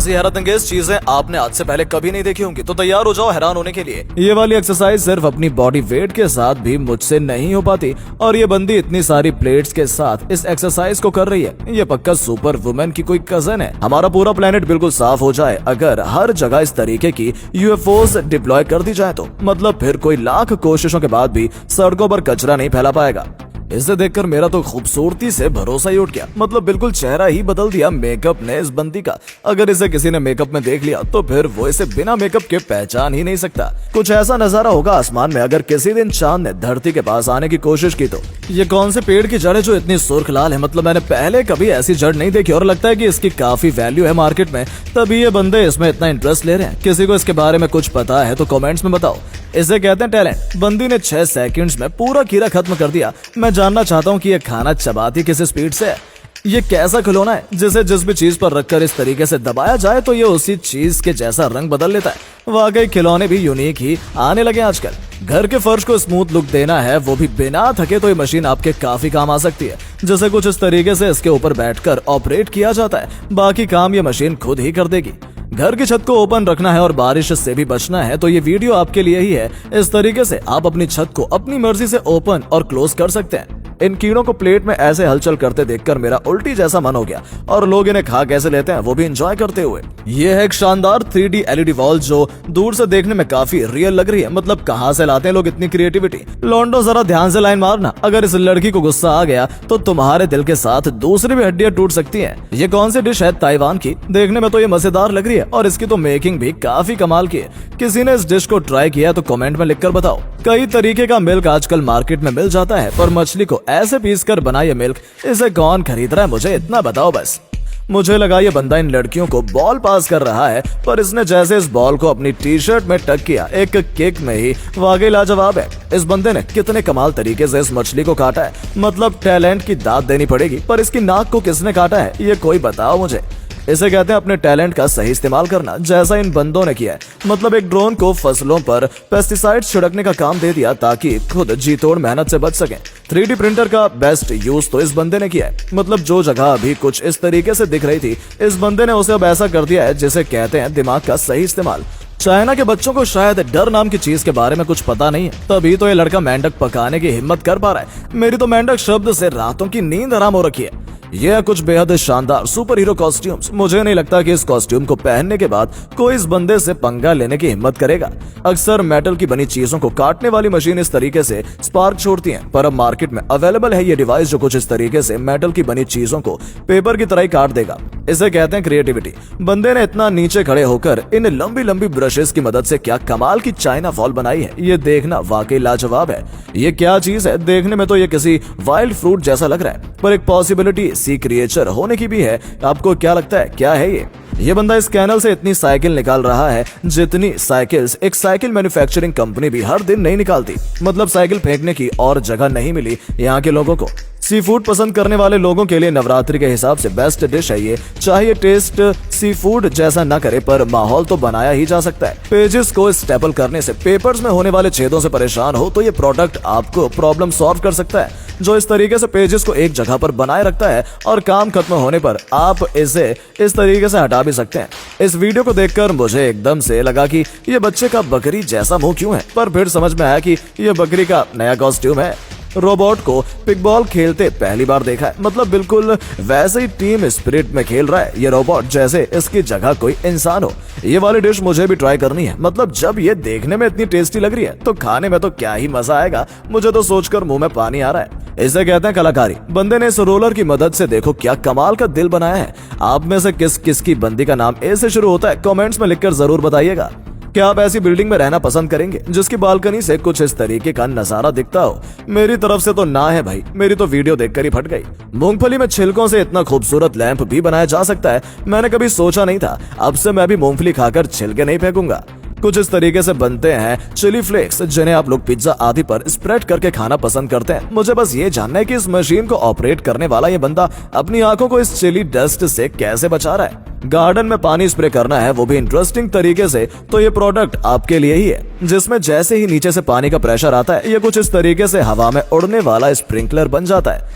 ऐसी हैरतअंगेज चीजें आपने आज से पहले कभी नहीं देखी होंगी, तो तैयार हो जाओ हैरान होने के लिए। ये वाली एक्सरसाइज सिर्फ अपनी बॉडी वेट के साथ भी मुझसे नहीं हो पाती, और ये बंदी इतनी सारी प्लेट्स के साथ इस एक्सरसाइज को कर रही है। ये पक्का सुपर वुमेन की कोई कजन है। हमारा पूरा प्लेनेट बिल्कुल साफ हो जाए अगर हर जगह इस तरीके की यूएफओस डिप्लॉय कर दी जाए तो मतलब फिर कोई लाख कोशिशों के बाद भी सड़कों पर कचरा नहीं फैला पाएगा। इसे देखकर मेरा तो खूबसूरती से भरोसा ही उठ गया। मतलब बिल्कुल चेहरा ही बदल दिया मेकअप ने इस बंदी का। अगर इसे किसी ने मेकअप में देख लिया तो फिर वो इसे बिना मेकअप के पहचान ही नहीं सकता। कुछ ऐसा नजारा होगा आसमान में अगर किसी दिन चांद ने धरती के पास आने की कोशिश की तो। ये कौन से पेड़ की जड़ है जो इतनी सुर्ख लाल है? मतलब मैंने पहले कभी ऐसी जड़ नहीं देखी और लगता है कि इसकी काफी वैल्यू है मार्केट में, तभी ये बंदे इसमें इतना इंटरेस्ट ले रहे हैं। किसी को इसके बारे में कुछ पता है तो कमेंट्स में बताओ। इसे कहते हैं टैलेंट। बंदी ने 6 सेकंड्स में पूरा खीरा खत्म कर दिया। मैं जानना चाहता हूँ कि ये खाना चबाती किस स्पीड से है। ये कैसा खिलौना है जिसे जिस भी चीज पर रखकर इस तरीके से दबाया जाए तो ये उसी चीज के जैसा रंग बदल लेता है। वाकई खिलौने भी यूनिक ही आने लगे आजकल। घर के फर्श को स्मूथ लुक देना है वो भी बिना थके तो ये मशीन आपके काफी काम आ सकती है। जैसे कुछ इस तरीके से इसके ऊपर बैठकर ऑपरेट किया जाता है, बाकी काम ये मशीन खुद ही कर देगी। घर की छत को ओपन रखना है और बारिश से भी बचना है तो ये वीडियो आपके लिए ही है। इस तरीके से आप अपनी छत को अपनी मर्जी से ओपन और क्लोज कर सकते हैं। इन कीड़ों को प्लेट में ऐसे हलचल करते देखकर मेरा उल्टी जैसा मन हो गया, और लोग इन्हें खा कैसे लेते हैं वो भी एंजॉय करते हुए। ये है एक शानदार 3D LED वॉल जो दूर से देखने में काफी रियल लग रही है। मतलब कहाँ से लाते हैं लोग इतनी क्रिएटिविटी। लॉन्डो जरा ध्यान से लाइन मारना, अगर इस लड़की को गुस्सा आ गया तो तुम्हारे दिल के साथ दूसरी भी हड्डियां टूट सकती हैं। ये कौन सी डिश है? ताइवान की। देखने में तो ये मजेदार लग रही है और इसकी तो मेकिंग भी काफी कमाल की है। किसी ने इस डिश को ट्राई किया तो कमेंट में लिखकर बताओ। कई तरीके का मिल्क आजकल मार्केट में मिल जाता है, पर मछली को ऐसे पीस कर बना ये मिल्क इसे कौन खरीद रहा है मुझे इतना बताओ बस। मुझे लगा ये बंदा इन लड़कियों को बॉल पास कर रहा है, पर इसने जैसे इस बॉल को अपनी टी-शर्ट में टक किया एक किक में ही वाकई लाजवाब है। इस बंदे ने कितने कमाल तरीके से इस मछली को काटा है। मतलब टैलेंट की दाद देनी पड़ेगी। पर इसकी नाक को किसने काटा है ये कोई बताओ मुझे। इसे कहते हैं अपने टैलेंट का सही इस्तेमाल करना, जैसा इन बंदों ने किया है। मतलब एक ड्रोन को फसलों पर पेस्टिसाइड्स छिड़कने का काम दे दिया ताकि खुद जी तोड़ मेहनत से बच सकें। 3D प्रिंटर का बेस्ट यूज तो इस बंदे ने किया है। मतलब जो जगह अभी कुछ इस तरीके से दिख रही थी, इस बंदे ने उसे अब ऐसा कर दिया है जिसे कहते हैं दिमाग का सही इस्तेमाल। चाइना के बच्चों को शायद डर नाम की चीज के बारे में कुछ पता नहीं है, तभी तो ये लड़का मेंढक पकाने की हिम्मत कर पा रहा है। मेरी तो मेंढक शब्द से रातों की नींद हराम हो रखी है। यह कुछ बेहद शानदार सुपर हीरो कॉस्ट्यूम्स। मुझे नहीं लगता कि इस कॉस्ट्यूम को पहनने के बाद कोई इस बंदे से पंगा लेने की हिम्मत करेगा। अक्सर मेटल की बनी चीजों को काटने वाली मशीन इस तरीके से स्पार्क छोड़ती हैं, पर अब मार्केट में अवेलेबल है ये डिवाइस जो कुछ इस तरीके से मेटल की बनी चीजों को पेपर की तरह ही काट देगा। इसे कहते हैं क्रिएटिविटी। बंदे ने इतना नीचे खड़े होकर इन लंबी लंबी ब्रशेस की मदद से क्या कमाल की चाइना वॉल बनाई है। ये देखना वाकई लाजवाब है। ये क्या चीज है? देखने में तो ये किसी वाइल्ड फ्रूट जैसा लग रहा है, पर एक पॉसिबिलिटी सी क्रिएचर होने की भी है। आपको क्या लगता है क्या है ये बंदा इस कैनल से इतनी साइकिल निकाल रहा है जितनी साइकिल्स एक साइकिल मैन्युफैक्चरिंग कंपनी भी हर दिन नहीं निकालती। मतलब साइकिल फेंकने की और जगह नहीं मिली यहाँ के लोगों को। सी फूड पसंद करने वाले लोगों के लिए नवरात्रि के हिसाब से बेस्ट डिश है ये। चाहे टेस्ट सी फूड जैसा न करे, पर माहौल तो बनाया ही जा सकता है। पेजेस को स्टेपल करने से पेपर्स में होने वाले छेदों से परेशान हो तो ये प्रोडक्ट आपको प्रॉब्लम सॉल्व कर सकता है, जो इस तरीके से पेजेस को एक जगह पर बनाए रखता है और काम खत्म होने पर आप इसे इस तरीके से हटा भी सकते हैं। इस वीडियो को देखकर मुझे एकदम से लगा कि ये बच्चे का बकरी जैसा मुंह क्यों है, पर फिर समझ में आया कि ये बकरी का नया कॉस्ट्यूम है। रोबोट को पिकबॉल खेलते पहली बार देखा है। मतलब बिल्कुल वैसे ही टीम स्पिरिट में खेल रहा है ये रोबोट, जैसे इसकी जगह कोई इंसान हो। ये वाली डिश मुझे भी ट्राई करनी है। मतलब जब ये देखने में इतनी टेस्टी लग रही है तो खाने में तो क्या ही मजा आएगा। मुझे तो सोचकर मुंह में पानी आ रहा है। इसे कहते हैं कलाकारी। बंदे ने इस रोलर की मदद से देखो क्या कमाल का दिल बनाया है। आप में से किस किस की बंदी का नाम ए से शुरू होता है? कमेंट्स में लिखकर जरूर बताइएगा। क्या आप ऐसी बिल्डिंग में रहना पसंद करेंगे जिसकी बालकनी से कुछ इस तरीके का नजारा दिखता हो? मेरी तरफ से तो ना है भाई, मेरी तो वीडियो देखकर ही फट गई। मूंगफली में छिलकों से इतना खूबसूरत लैंप भी बनाया जा सकता है, मैंने कभी सोचा नहीं था। अब से मैं भी मूंगफली खाकर छिलके नहीं फेंकूंगा। कुछ इस तरीके से बनते हैं चिली फ्लेक्स, जिन्हें आप लोग पिज्जा आदि पर स्प्रेड करके खाना पसंद करते हैं। मुझे बस ये जानना है कि इस मशीन को ऑपरेट करने वाला ये बंदा अपनी आंखों को इस चिली डस्ट से कैसे बचा रहा है। गार्डन में पानी स्प्रे करना है, वो भी इंटरेस्टिंग तरीके से, तो ये प्रोडक्ट आपके लिए ही है, जिसमें जैसे ही नीचे से पानी का प्रेशर आता है ये कुछ इस तरीके से हवा में उड़ने वाला स्प्रिंकलर बन जाता है।